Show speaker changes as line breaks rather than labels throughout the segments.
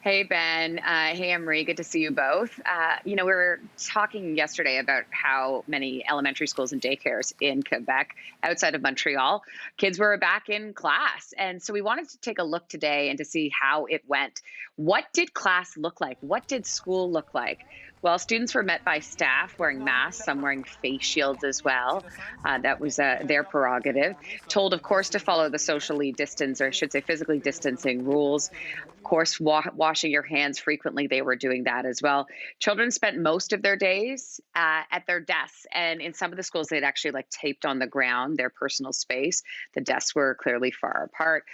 Hey, Ben. Hey, Emery. Good to see you both. We were talking yesterday about how many elementary schools and daycares in Quebec, outside of Montreal, kids were back in class. And so we wanted to take a look today and to see how it went. What did class look like? What did school look like? Well, students were met by staff wearing masks, some wearing face shields as well. That was their prerogative. Told, of course, to follow the socially distance, or I should say physically distancing rules. Of course, washing your hands frequently, they were doing that as well. Children spent most of their days at their desks, and in some of the schools, they'd actually like taped on the ground their personal space. The desks were clearly far apart.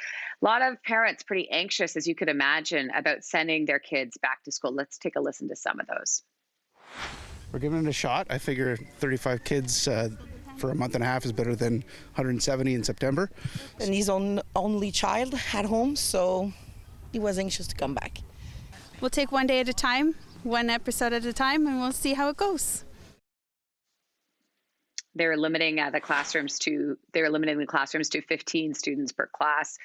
A lot of parents pretty anxious, as you could imagine, about sending their kids back to school. Let's take a listen to some of those.
We're giving it a shot. I figure 35 kids for a month and a half is better than 170 in September.
And he's only child at home, so he was anxious to come back.
We'll take one day at a time, one episode at a time, and we'll see how it goes.
They're limiting the classrooms to 15 students per class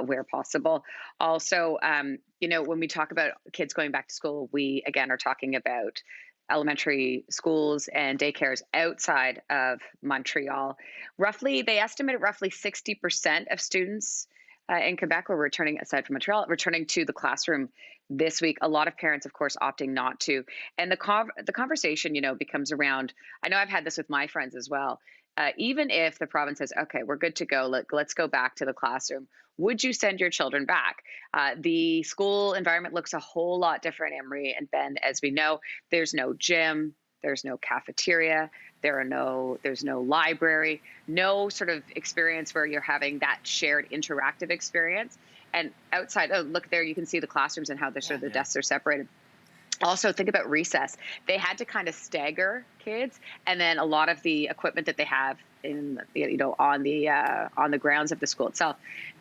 where possible. Also, when we talk about kids going back to school, we again are talking about elementary schools and daycares outside of Montreal. They estimated roughly 60% of students in Quebec were returning, aside from Montreal, returning to the classroom this week. A lot of parents, of course, opting not to. And the conversation, becomes around, I know I've had this with my friends as well. Even if the province says, okay, we're good to go, let's go back to the classroom, would you send your children back? The school environment looks a whole lot different, Emery and Ben. As we know, there's no gym, there's no cafeteria, there's no library, no sort of experience where you're having that shared interactive experience. And outside, oh, look there, you can see the classrooms and how the desks are separated. Also, think about recess. They had to kind of stagger kids, and then a lot of the equipment that they have on the grounds of the school itself,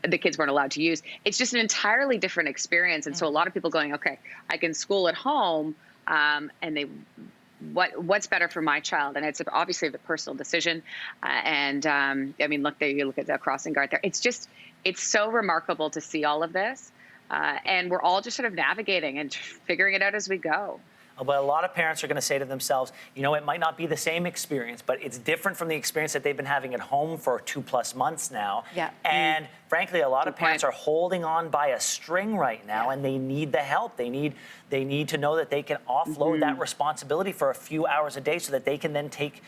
the kids weren't allowed to use. It's just an entirely different experience, and so a lot of people going, okay, I can school at home, what's better for my child? And it's obviously a personal decision. Look there, you look at the crossing guard there. It's so remarkable to see all of this. And we're all just sort of navigating and figuring it out as we go.
But a lot of parents are going to say to themselves, it might not be the same experience, but it's different from the experience that they've been having at home for 2+ months now.
Yeah.
And frankly, a lot of parents are holding on by a string right now, and they need the help. They need to know that they can offload that responsibility for a few hours a day so that they can then take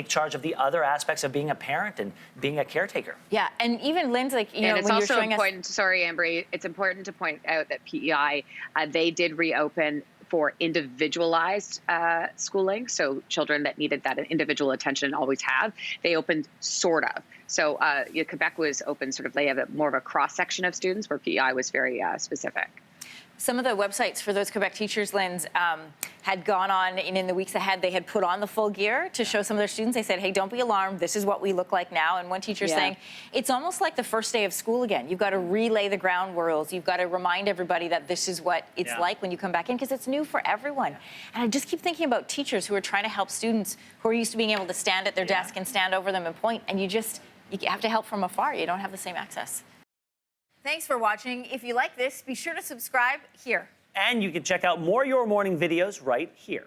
charge of the other aspects of being a parent and being a caretaker.
Yeah, and even Lindsey,
and it's also important. Sorry, Amber. It's important to point out that PEI they did reopen for individualized schooling. So children that needed that individual attention always have. They opened sort of. So Quebec was open sort of. They have more of a cross section of students, where PEI was very specific.
Some of the websites for those Quebec teachers, Lindsey, had gone on, and in the weeks ahead, they had put on the full gear to show some of their students. They said, hey, don't be alarmed. This is what we look like now. And one teacher saying, it's almost like the first day of school again. You've got to relay the ground rules. You've got to remind everybody that this is what it's like when you come back in, because it's new for everyone. And I just keep thinking about teachers who are trying to help students who are used to being able to stand at their desk and stand over them and point, and you have to help from afar. You don't have the same access. Thanks for watching. If you like this, be sure to subscribe here.
And you can check out more Your Morning videos right here.